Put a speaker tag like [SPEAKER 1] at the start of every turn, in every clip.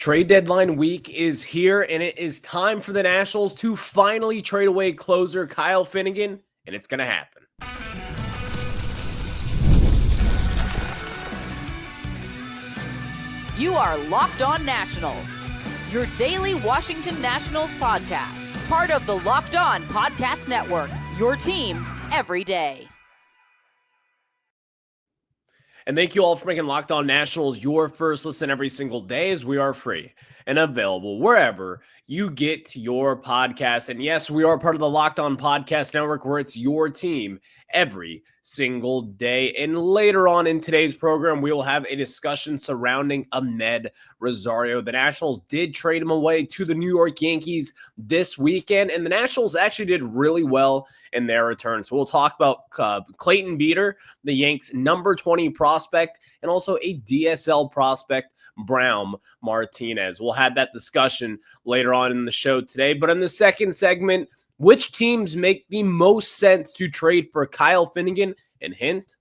[SPEAKER 1] Trade deadline week is here, and it is time for the Nationals to finally trade away closer Kyle Finnegan, and it's going to happen.
[SPEAKER 2] You are Locked On Nationals, your daily Washington Nationals podcast, part of the Locked On Podcast Network, your team every day.
[SPEAKER 1] And thank you all for making Locked On Nationals your first listen every single day, as we are free and available wherever you get your podcasts. And yes, we are part of the Locked On Podcast Network, where it's your team every single day. And later on in today's program, we will have a discussion surrounding Amed Rosario. The Nationals did trade him away to the New York Yankees this weekend, and the Nationals actually did really well in their return. So we'll talk about Clayton Beeter, the Yanks' number 20 prospect, and also a DSL prospect, Browm Martinez. We'll have that discussion later on in the show today. But in the second segment, which teams make the most sense to trade for Kyle Finnegan? And hint,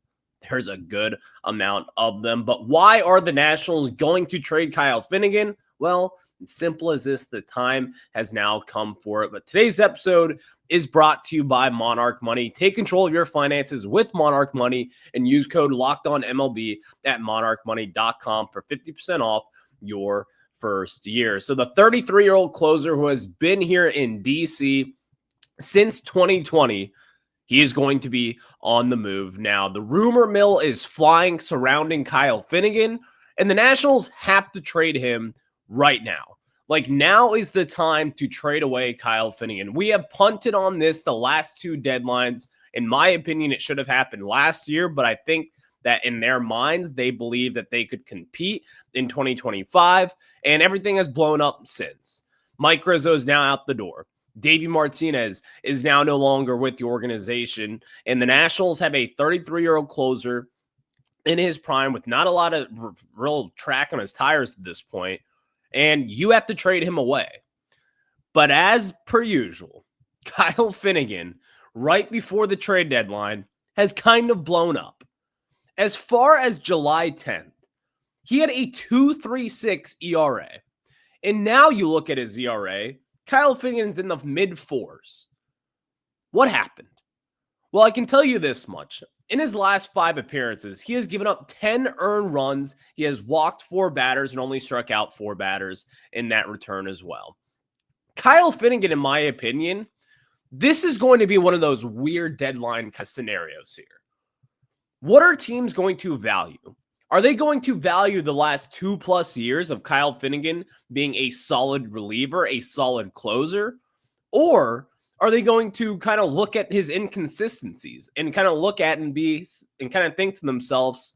[SPEAKER 1] there's a good amount of them. But why are the Nationals going to trade Kyle Finnegan? Well, it's simple as this: the time has now come for it. But today's episode is brought to you by Monarch Money. Take control of your finances with Monarch Money and use code LOCKEDONMLB at monarchmoney.com for 50% off your first year. So the 33-year-old closer who has been here in DC since 2020, he is going to be on the move now. The rumor mill is flying surrounding Kyle Finnegan, and the Nationals have to trade him right now. Like, now is the time to trade away Kyle Finnegan. We have punted on this the last two deadlines. In my opinion, it should have happened last year, but I think that in their minds, they believe that they could compete in 2025, and everything has blown up since. Mike Rizzo is now out the door. Davey Martinez is now no longer with the organization, and the Nationals have a 33-year-old closer in his prime with not a lot of real track on his tires at this point, and you have to trade him away. But as per usual, Kyle Finnegan, right before the trade deadline, has kind of blown up. As far as July 10th, he had a 2.36 ERA. And now you look at his ERA, Kyle Finnegan's in the mid-4s. What happened? Well, I can tell you this much. In his last 5 appearances, he has given up 10 earned runs. He has walked 4 batters and only struck out 4 batters in that return as well. Kyle Finnegan, in my opinion, this is going to be one of those weird deadline scenarios here. What are teams going to value? Are they going to value the last 2+ years of Kyle Finnegan being a solid reliever, a solid closer? Or are they going to kind of look at his inconsistencies and kind of look at and kind of think to themselves,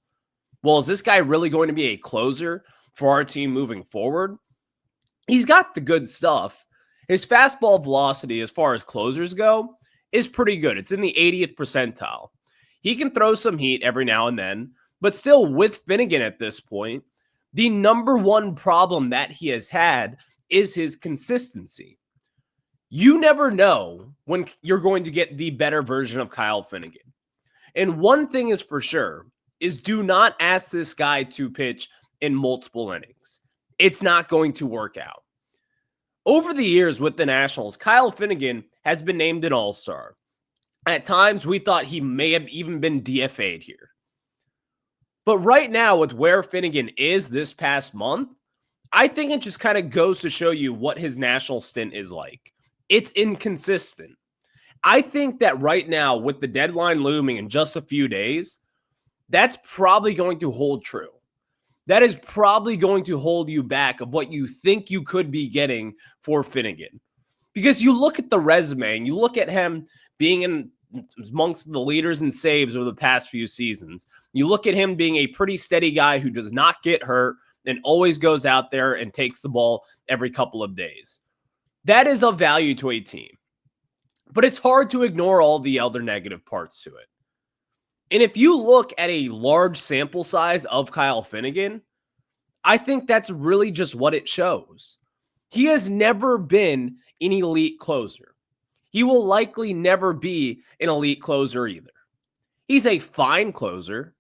[SPEAKER 1] well, is this guy really going to be a closer for our team moving forward? He's got the good stuff. His fastball velocity, as far as closers go, is pretty good. It's in the 80th percentile. He can throw some heat every now and then, but still, with Finnegan at this point, the number one problem that he has had is his consistency. You never know when you're going to get the better version of Kyle Finnegan. And one thing is for sure, is do not ask this guy to pitch in multiple innings. It's not going to work out. Over the years with the Nationals, Kyle Finnegan has been named an all-star. At times, we thought he may have even been DFA'd here. But right now, with where Finnegan is this past month, I think it just kind of goes to show you what his national stint is like. It's inconsistent. I think that right now, with the deadline looming in just a few days, that's probably going to hold true. That is probably going to hold you back of what you think you could be getting for Finnegan. Because you look at the resume and you look at him being in amongst the leaders in saves over the past few seasons. You look at him being a pretty steady guy who does not get hurt and always goes out there and takes the ball every couple of days. That is of value to a team. But it's hard to ignore all the other negative parts to it. And if you look at a large sample size of Kyle Finnegan, I think that's really just what it shows. He has never been an elite closer. He will likely never be an elite closer either. He's a fine closer,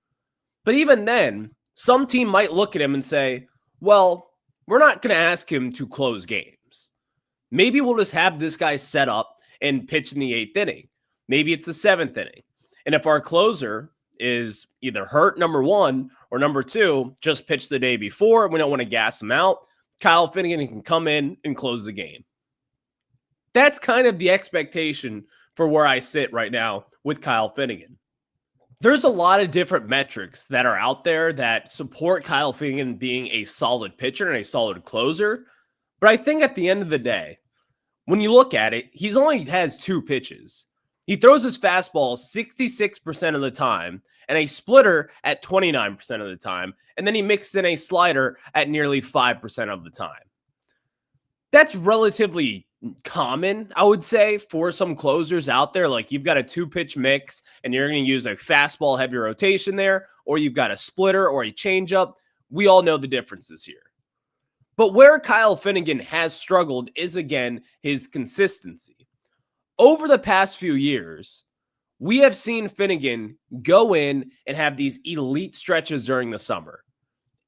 [SPEAKER 1] but even then, some team might look at him and say, well, we're not going to ask him to close games. Maybe we'll just have this guy set up and pitch in the 8th inning. Maybe it's the 7th inning. And if our closer is either hurt, number one, or number two, just pitched the day before, we don't want to gas him out, Kyle Finnegan can come in and close the game. That's kind of the expectation for where I sit right now with Kyle Finnegan. There's a lot of different metrics that are out there that support Kyle Finnegan being a solid pitcher and a solid closer. But I think at the end of the day, when you look at it, he's only has 2 pitches. He throws his fastball 66% of the time and a splitter at 29% of the time. And then he mixes in a slider at nearly 5% of the time. That's relatively common, I would say, for some closers out there. Like you've got a 2-pitch mix and you're going to use a fastball heavy rotation there, or you've got a splitter or a changeup. We all know the differences here. But where Kyle Finnegan has struggled is, again, his consistency. Over the past few years, we have seen Finnegan go in and have these elite stretches during the summer.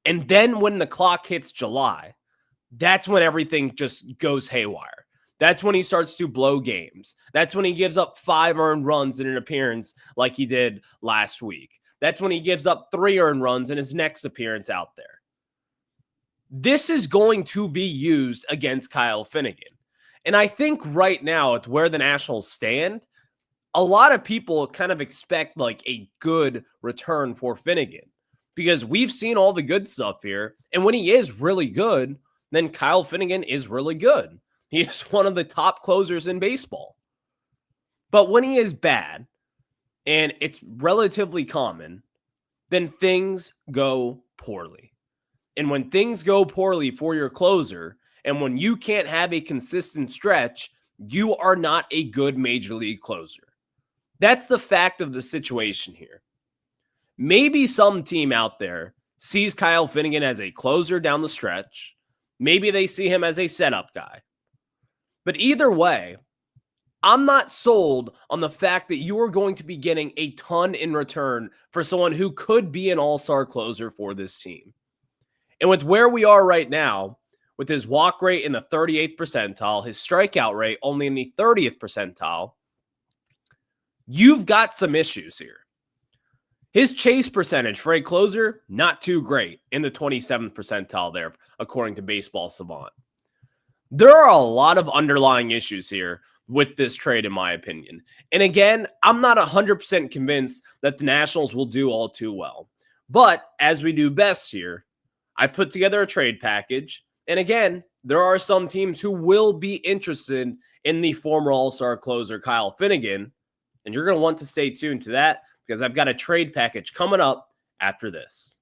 [SPEAKER 1] And then when the clock hits July, that's when everything just goes haywire. That's when he starts to blow games. That's when he gives up 5 earned runs in an appearance like he did last week. That's when he gives up 3 earned runs in his next appearance out there. This is going to be used against Kyle Finnegan. And I think right now, at where the Nationals stand, a lot of people kind of expect like a good return for Finnegan because we've seen all the good stuff here. And when he is really good, then Kyle Finnegan is really good. He is one of the top closers in baseball. But when he is bad, and it's relatively common, then things go poorly. And when things go poorly for your closer, and when you can't have a consistent stretch, you are not a good major league closer. That's the fact of the situation here. Maybe some team out there sees Kyle Finnegan as a closer down the stretch. Maybe they see him as a setup guy. But either way, I'm not sold on the fact that you are going to be getting a ton in return for someone who could be an all-star closer for this team. And with where we are right now, with his walk rate in the 38th percentile, his strikeout rate only in the 30th percentile, you've got some issues here. His chase percentage for a closer, not too great, in the 27th percentile there, according to Baseball Savant. There are a lot of underlying issues here with this trade, in my opinion. And again, I'm not 100% convinced that the Nationals will do all too well. But as we do best here, I've put together a trade package. And again, there are some teams who will be interested in the former All-Star closer, Kyle Finnegan. And you're going to want to stay tuned to that because I've got a trade package coming up after this.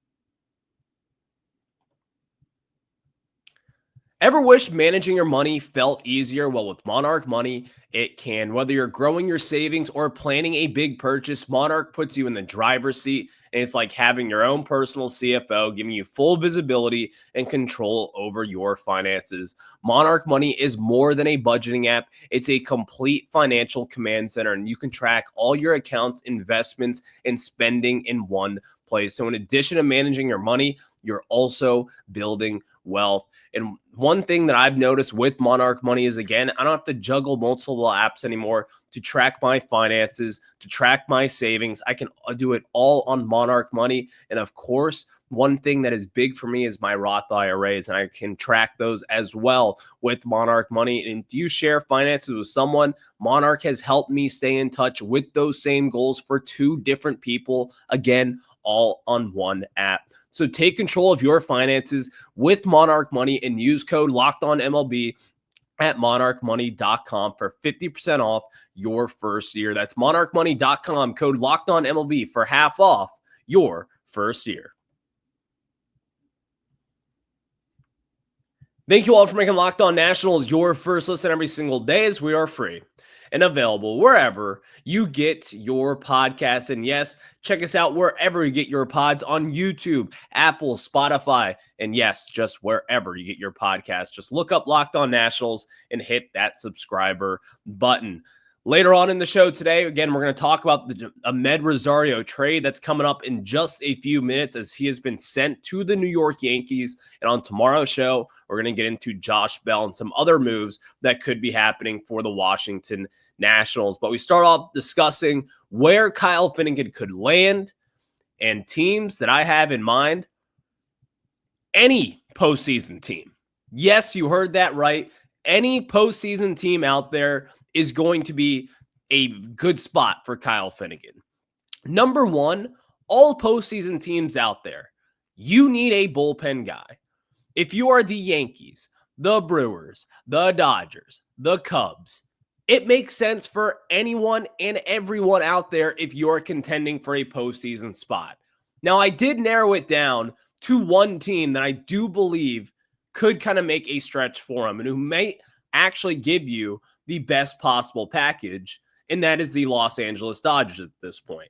[SPEAKER 1] Ever wish managing your money felt easier? Well, with Monarch Money, it can. Whether you're growing your savings or planning a big purchase, Monarch puts you in the driver's seat, and it's like having your own personal CFO, giving you full visibility and control over your finances. Monarch Money is more than a budgeting app. It's a complete financial command center, and you can track all your accounts, investments, and spending in one place. So in addition to managing your money, you're also building wealth. And one thing that I've noticed with Monarch Money is, again, I don't have to juggle multiple apps anymore to track my finances, to track my savings. I can do it all on Monarch Money. And of course, one thing that is big for me is my Roth IRAs, and I can track those as well with Monarch Money. And do you share finances with someone? Monarch has helped me stay in touch with those same goals for 2 different people, again, all on one app. So take control of your finances with Monarch Money and use code LOCKEDONMLB at monarchmoney.com for 50% off your first year. That's monarchmoney.com, code LOCKEDONMLB for half off your first year. Thank you all for making Locked On Nationals your first listen every single day, as we are free and available wherever you get your podcasts. And yes, check us out wherever you get your pods on YouTube, Apple, Spotify, and yes, just wherever you get your podcasts. Just look up Locked On Nationals and hit that subscriber button. Later on in the show today, again, we're going to talk about the Amed Rosario trade that's coming up in just a few minutes as he has been sent to the New York Yankees. And on tomorrow's show, we're going to get into Josh Bell and some other moves that could be happening for the Washington Nationals. But we start off discussing where Kyle Finnegan could land and teams that I have in mind. Any postseason team. Yes, you heard that right. Any postseason team out there is going to be a good spot for Kyle Finnegan. Number one, all postseason teams out there, you need a bullpen guy. If you are the Yankees, the Brewers, the Dodgers, the Cubs, it makes sense for anyone and everyone out there if you're contending for a postseason spot. Now, I did narrow it down to one team that I do believe could kind of make a stretch for him and who may actually give you the best possible package, and that is the Los Angeles Dodgers at this point.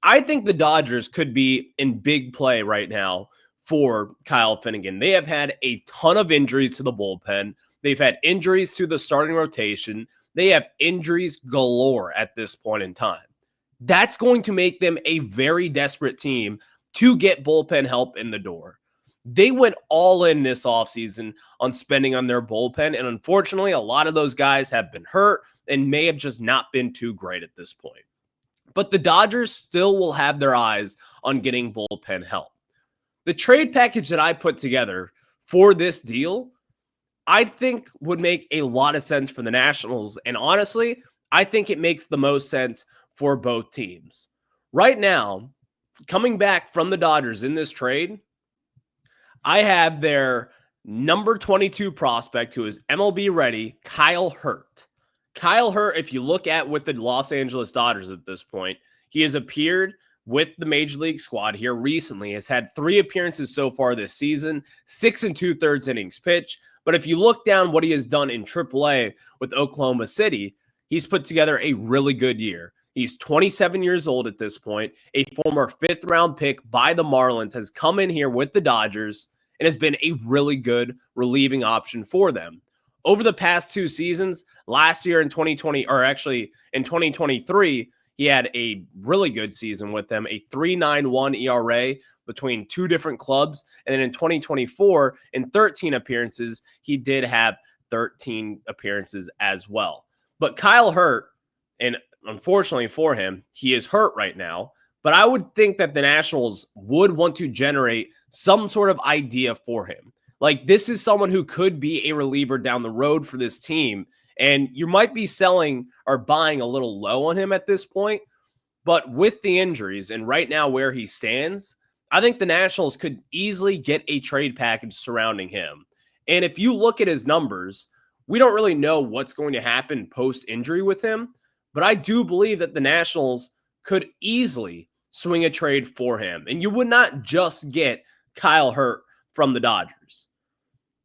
[SPEAKER 1] I think the Dodgers could be in big play right now for Kyle Finnegan. They have had a ton of injuries to the bullpen. They've had injuries to the starting rotation. They have injuries galore at this point in time. That's going to make them a very desperate team to get bullpen help in the door. They went all in this offseason on spending on their bullpen, and unfortunately, a lot of those guys have been hurt and may have just not been too great at this point. But the Dodgers still will have their eyes on getting bullpen help. The trade package that I put together for this deal, I think would make a lot of sense for the Nationals, and honestly, I think it makes the most sense for both teams. Right now, coming back from the Dodgers in this trade, I have their number 22 prospect who is MLB ready, Kyle Hurt. Kyle Hurt, if you look at with the Los Angeles Dodgers at this point, he has appeared with the Major League squad here recently, has had 3 appearances so far this season, 6 2/3 innings pitched. But if you look down what he has done in AAA with Oklahoma City, he's put together a really good year. He's 27 years old at this point. A former 5th-round pick by the Marlins has come in here with the Dodgers and has been a really good relieving option for them. Over the past 2 seasons, last year in 2020, or actually in 2023, he had a really good season with them, a 3.91 ERA between 2 different clubs. And then in 2024, in 13 appearances, he did have 13 appearances as well. But Kyle Hurt, and unfortunately for him, he is hurt right now. But I would think that the Nationals would want to generate some sort of idea for him. Like, this is someone who could be a reliever down the road for this team. And you might be selling or buying a little low on him at this point. But with the injuries and right now where he stands, I think the Nationals could easily get a trade package surrounding him. And if you look at his numbers, we don't really know what's going to happen post-injury with him. But I do believe that the Nationals could easily swing a trade for him. And you would not just get Kyle Hurt from the Dodgers.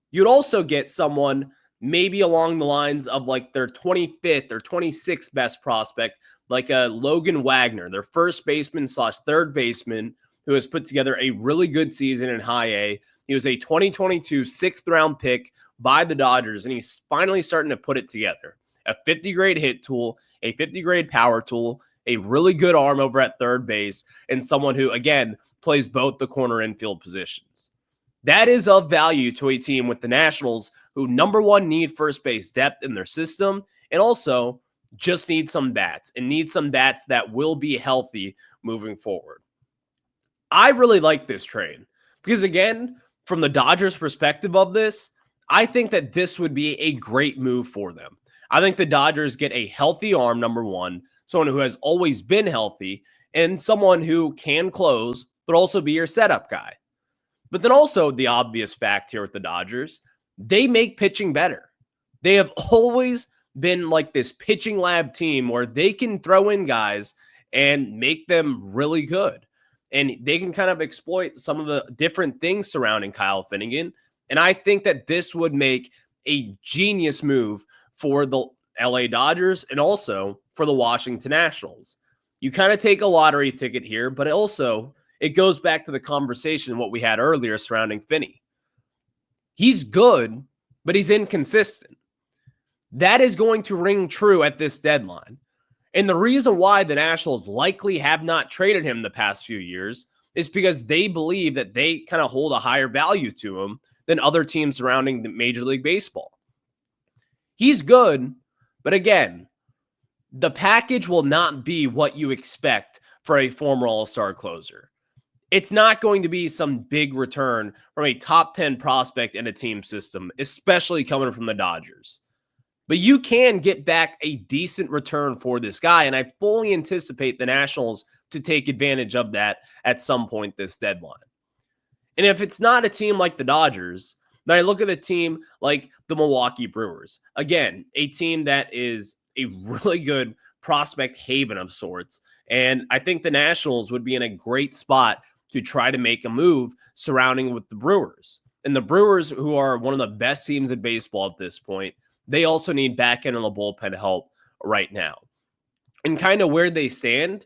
[SPEAKER 1] You'd also get someone maybe along the lines of like their 25th or 26th best prospect, like a Logan Wagner, their first baseman / third baseman, who has put together a really good season in high A. He was a 2022 6th-round pick by the Dodgers, and he's finally starting to put it together. A 50-grade hit tool, a 50-grade power tool, a really good arm over at third base, and someone who, again, plays both the corner infield positions. That is of value to a team with the Nationals, who, number one, need first base depth in their system, and also just need some bats, and need some bats that will be healthy moving forward. I really like this trade because, again, from the Dodgers' perspective of this, I think that this would be a great move for them. I think the Dodgers get a healthy arm, number one, someone who has always been healthy, and someone who can close, but also be your setup guy. But then also the obvious fact here with the Dodgers, they make pitching better. They have always been like this pitching lab team where they can throw in guys and make them really good. And they can kind of exploit some of the different things surrounding Kyle Finnegan. And I think that this would make a genius move for the LA Dodgers and also for the Washington Nationals. You kind of take a lottery ticket here, but it goes back to the conversation what we had earlier surrounding Finny. He's good, but he's inconsistent. That is going to ring true at this deadline. And the reason why the Nationals likely have not traded him the past few years is because they believe that they kind of hold a higher value to him than other teams surrounding the Major League Baseball. He's good, but again, the package will not be what you expect for a former All-Star closer. It's not going to be some big return from a top 10 prospect in a team system, especially coming from the Dodgers. But you can get back a decent return for this guy, and I fully anticipate the Nationals to take advantage of that at some point this deadline. And if it's not a team like the Dodgers, then I look at a team like the Milwaukee Brewers. Again, a team that is a really good prospect haven of sorts. And I think the Nationals would be in a great spot to try to make a move surrounding with the Brewers. And the Brewers, who are one of the best teams in baseball at this point, they also need back end of the bullpen help right now. And kind of where they stand,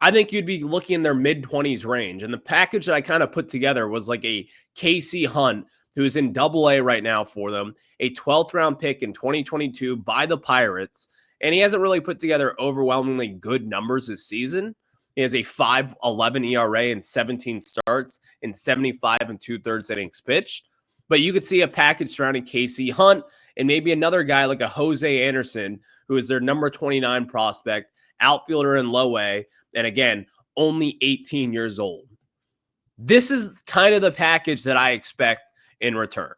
[SPEAKER 1] I think you'd be looking in their mid-20s range. And the package that I kind of put together was like a Casey Hunt, who's in Double-A right now for them, a 12th round pick in 2022 by the Pirates. And he hasn't really put together overwhelmingly good numbers this season. He has a 5.11 ERA and 17 starts in 75 2/3 innings pitched. But you could see a package surrounding Casey Hunt and maybe another guy like a Jose Anderson, who is their number 29 prospect, outfielder in low A, and again, only 18 years old. This is kind of the package that I expect in return.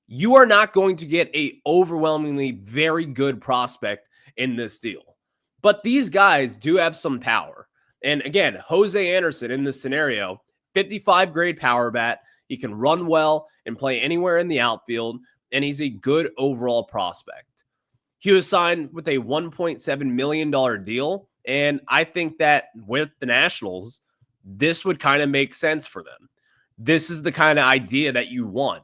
[SPEAKER 1] You are not going to get a overwhelmingly very good prospect in this deal. But these guys do have some power. And again, Jose Anderson in this scenario, 55 grade power bat. He can run well and play anywhere in the outfield, and he's a good overall prospect. He was signed with a $1.7 million deal, and I think that with the Nationals, this would kind of make sense for them. This is the kind of idea that you want.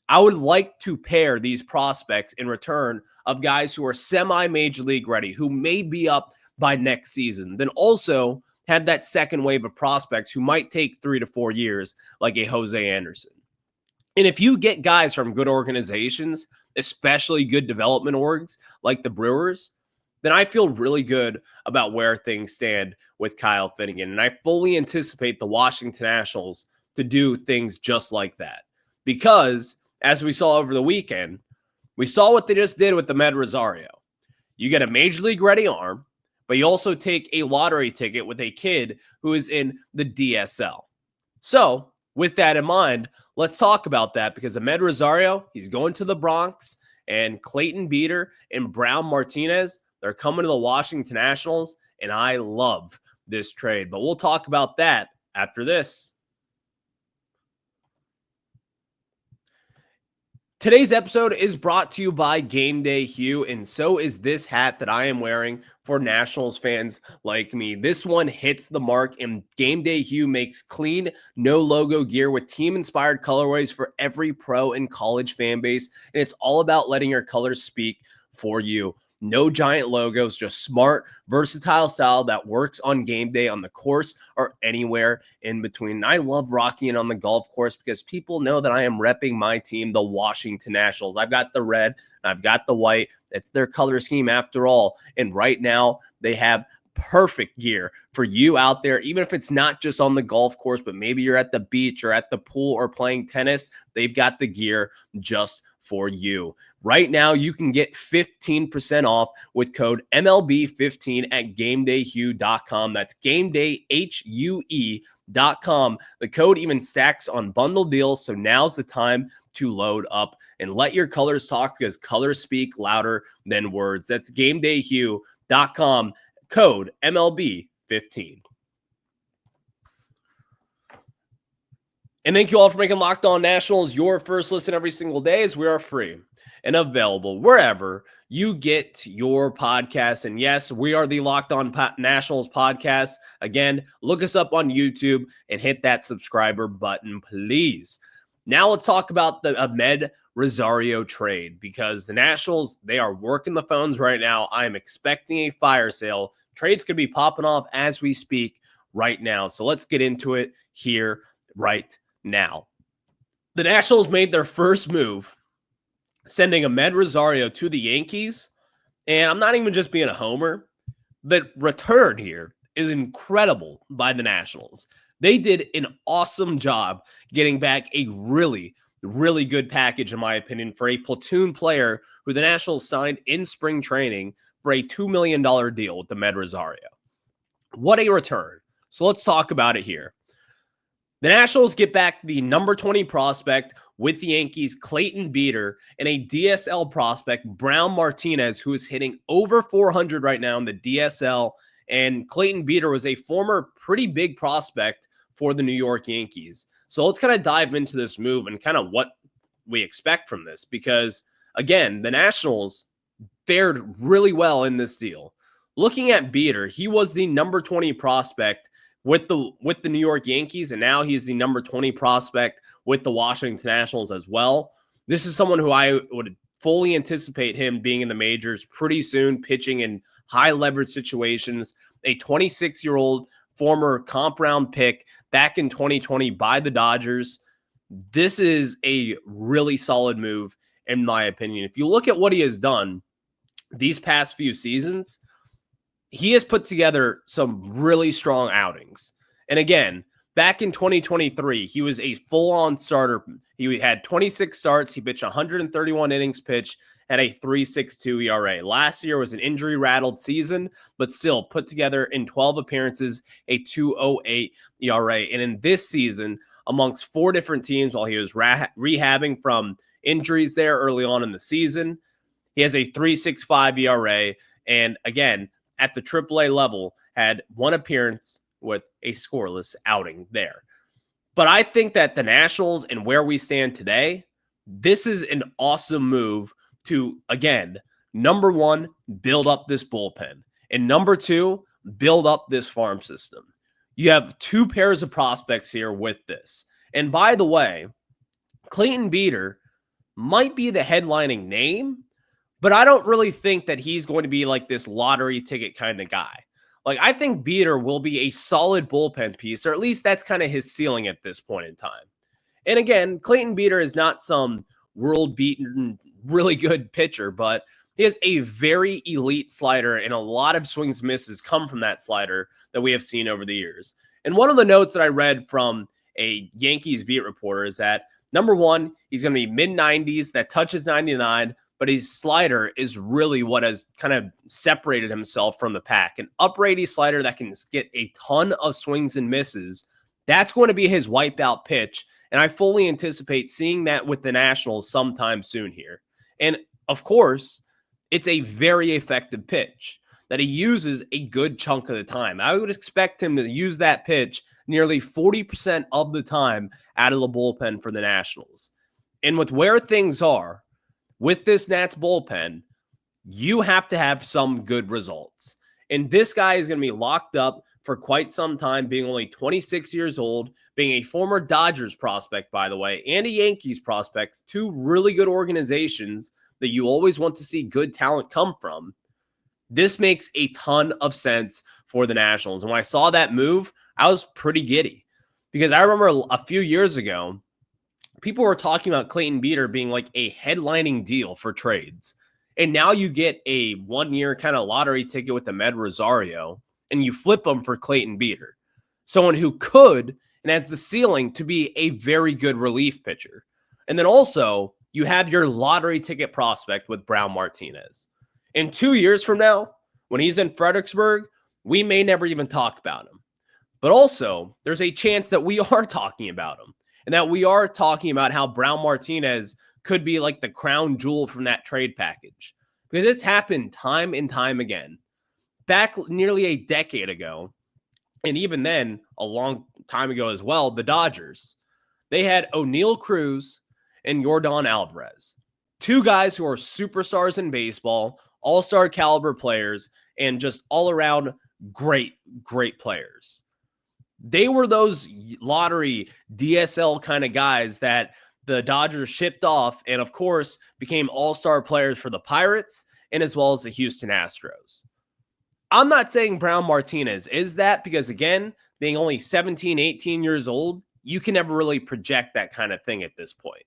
[SPEAKER 1] I would like to pair these prospects in return of guys who are semi-major league ready, who may be up by next season, then also had that second wave of prospects who might take 3 to 4 years, like a Jose Anderson. And if you get guys from good organizations, especially good development orgs like the Brewers, then I feel really good about where things stand with Kyle Finnegan. And I fully anticipate the Washington Nationals to do things just like that. Because, as we saw over the weekend, we saw what they just did with Amed Rosario. You get a major league ready arm, but you also take a lottery ticket with a kid who is in the DSL. So, with that in mind, let's talk about that, because Amed Rosario, he's going to the Bronx, and Clayton, Beeter, and Browm, Martinez, they're coming to the Washington Nationals, and I love this trade. But we'll talk about that after this. Today's episode is brought to you by Gameday Hue, and so is this hat that I am wearing for Nationals fans like me. This one hits the mark, and Gameday Hue makes clean, no logo gear with team-inspired colorways for every pro and college fan base, and it's all about letting your colors speak for you. No giant logos, just smart, versatile style that works on game day, on the course, or anywhere in between. And I love rocking it on the golf course because people know that I am repping my team, the Washington Nationals. I've got the red and I've got the white. It's their color scheme after all. And right now they have perfect gear for you out there, even if it's not just on the golf course, but maybe you're at the beach or at the pool or playing tennis. They've got the gear just for you. Right now, you can get 15% off with code MLB15 at GamedayHue.com. That's GamedayHue.com. The code even stacks on bundle deals, so now's the time to load up and let your colors talk, because colors speak louder than words. That's GamedayHue.com, code MLB15. And thank you all for making Locked On Nationals your first listen every single day, as we are free and available wherever you get your podcasts. And yes, we are the Locked On Nationals podcast. Again, look us up on YouTube and hit that subscriber button, please. Now let's talk about the Amed Rosario trade, because the Nationals, they are working the phones right now. I am expecting a fire sale. Trades could be popping off as we speak right now. So let's get into it here right now. The Nationals made their first move, sending Amed Rosario to the Yankees. And I'm not even just being a homer. the return here is incredible by the Nationals. They did an awesome job getting back a really, really good package, in my opinion, for a platoon player who the Nationals signed in spring training for a $2 million deal with Amed Rosario. What a return. So let's talk about it here. The Nationals get back the number 20 prospect with the Yankees, Clayton Beeter, and a DSL prospect, Browm Martinez, who is hitting over 400 right now in the DSL. And Clayton Beeter was a former pretty big prospect for the New York Yankees. So let's kind of dive into this move and kind of what we expect from this. Because, again, the Nationals fared really well in this deal. Looking at Beeter, he was the number 20 prospect with the New York Yankees, and now he's the number 20 prospect with the Washington Nationals as well. This is someone who I would fully anticipate him being in the majors pretty soon, pitching in high leverage situations. A 26-year-old former comp round pick back in 2020 by the Dodgers. This is a really solid move, in my opinion. If you look at what he has done these past few seasons, he has put together some really strong outings. And again, back in 2023, he was a full-on starter. He had 26 starts. He pitched 131 innings pitched at a 3.62 ERA. Last year was an injury-rattled season, but still put together in 12 appearances a 2.08 ERA. And in this season, amongst 4 different teams while he was rehabbing from injuries there early on in the season, he has a 3.65 ERA. And again, at the AAA level, had 1 appearance with a scoreless outing there. But I think that the Nationals and where we stand today, this is an awesome move to, again, number 1, build up this bullpen. And number 2, build up this farm system. You have 2 pairs of prospects here with this. And by the way, Clayton Beeter might be the headlining name, but I don't really think that he's going to be like this lottery ticket kind of guy. Like, I think Beeter will be a solid bullpen piece, or at least that's kind of his ceiling at this point in time. And again, Clayton Beeter is not some world-beaten, really good pitcher, but he has a very elite slider, and a lot of swings and misses come from that slider that we have seen over the years. And one of the notes that I read from a Yankees beat reporter is that, number 1, he's going to be mid-90s, that touches 99, but his slider is really what has kind of separated himself from the pack. An uprighty slider that can get a ton of swings and misses. That's going to be his wipeout pitch, and I fully anticipate seeing that with the Nationals sometime soon here. And, of course, it's a very effective pitch that he uses a good chunk of the time. I would expect him to use that pitch nearly 40% of the time out of the bullpen for the Nationals. And with where things are, with this Nats bullpen, you have to have some good results. And this guy is going to be locked up for quite some time, being only 26 years old, being a former Dodgers prospect, by the way, and a Yankees prospect, 2 really good organizations that you always want to see good talent come from. This makes a ton of sense for the Nationals. And when I saw that move, I was pretty giddy, because I remember a few years ago, people were talking about Clayton Beeter being like a headlining deal for trades. And now you get a 1-year kind of lottery ticket with Amed Rosario, and you flip them for Clayton Beeter, someone who could and has the ceiling to be a very good relief pitcher. And then also, you have your lottery ticket prospect with Browm Martinez. In 2 years from now, when he's in Fredericksburg, we may never even talk about him. But also, there's a chance that we are talking about him, and that we are talking about how Browm Martinez could be like the crown jewel from that trade package. Because it's happened time and time again. Back nearly a decade ago, and even then, a long time ago as well, the Dodgers, they had O'Neal Cruz and Yordan Alvarez. 2 guys who are superstars in baseball, all-star caliber players, and just all-around great players. They were those lottery DSL kind of guys that the Dodgers shipped off and, of course, became all-star players for the Pirates and as well as the Houston Astros. I'm not saying Browm Martinez is that, because, again, being only 17, 18 years old, you can never really project that kind of thing at this point.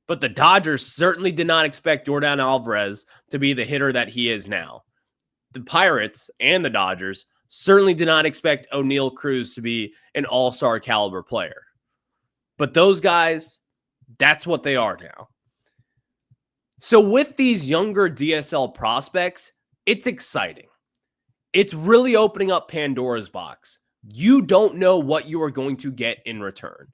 [SPEAKER 1] But the Dodgers certainly did not expect Yordan Alvarez to be the hitter that he is now. the Pirates and the Dodgers certainly did not expect O'Neal Cruz to be an all-star caliber player. But those guys, that's what they are now. So with these younger DSL prospects, it's exciting. It's really opening up Pandora's box. You don't know what you are going to get in return.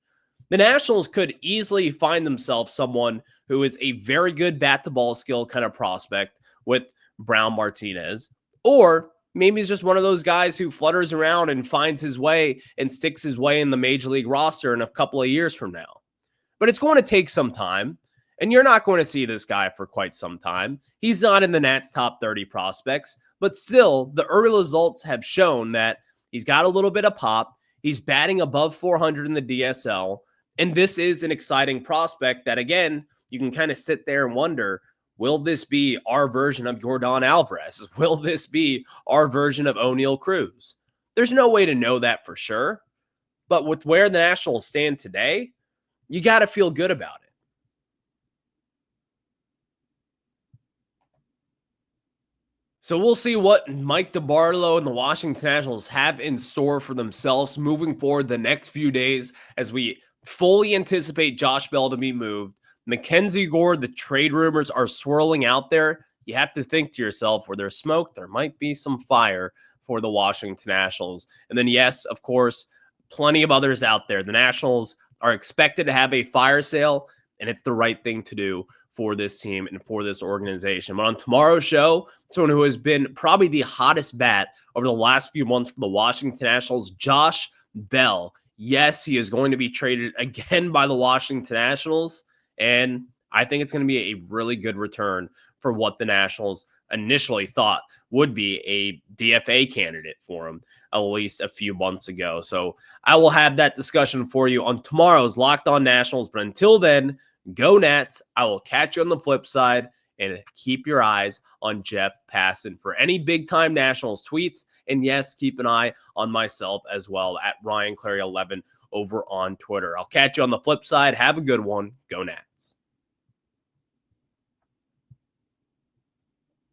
[SPEAKER 1] The Nationals could easily find themselves someone who is a very good bat-to-ball skill kind of prospect with Browm Martinez, or maybe he's just one of those guys who flutters around and finds his way and sticks his way in the major league roster in a couple of years from now. But it's going to take some time, and you're not going to see this guy for quite some time. He's not in the Nats' top 30 prospects, but still, the early results have shown that he's got a little bit of pop. He's batting above 400 in the DSL, and this is an exciting prospect that, again, you can kind of sit there and wonder, will this be our version of Yordan Alvarez? Will this be our version of O'Neal Cruz? There's no way to know that for sure, but with where the Nationals stand today, you got to feel good about it. So we'll see what Mike DeBartolo and the Washington Nationals have in store for themselves moving forward the next few days as we fully anticipate Josh Bell to be moved. Mackenzie Gore, the trade rumors are swirling out there. You have to think to yourself, where there's smoke, there might be some fire for the Washington Nationals. And then, yes, of course, plenty of others out there. The Nationals are expected to have a fire sale, and it's the right thing to do for this team and for this organization. But on tomorrow's show, someone who has been probably the hottest bat over the last few months for the Washington Nationals, Josh Bell. Yes, he is going to be traded again by the Washington Nationals, and I think it's going to be a really good return for what the Nationals initially thought would be a DFA candidate for him at least a few months ago. So I will have that discussion for you on tomorrow's Locked On Nationals. But until then, go Nats. I will catch you on the flip side, and keep your eyes on Jeff Passan for any big-time Nationals tweets. And yes, keep an eye on myself as well at Ryan Clary 11 over on Twitter. I'll catch you on the flip side. Have a good one. Go Nats.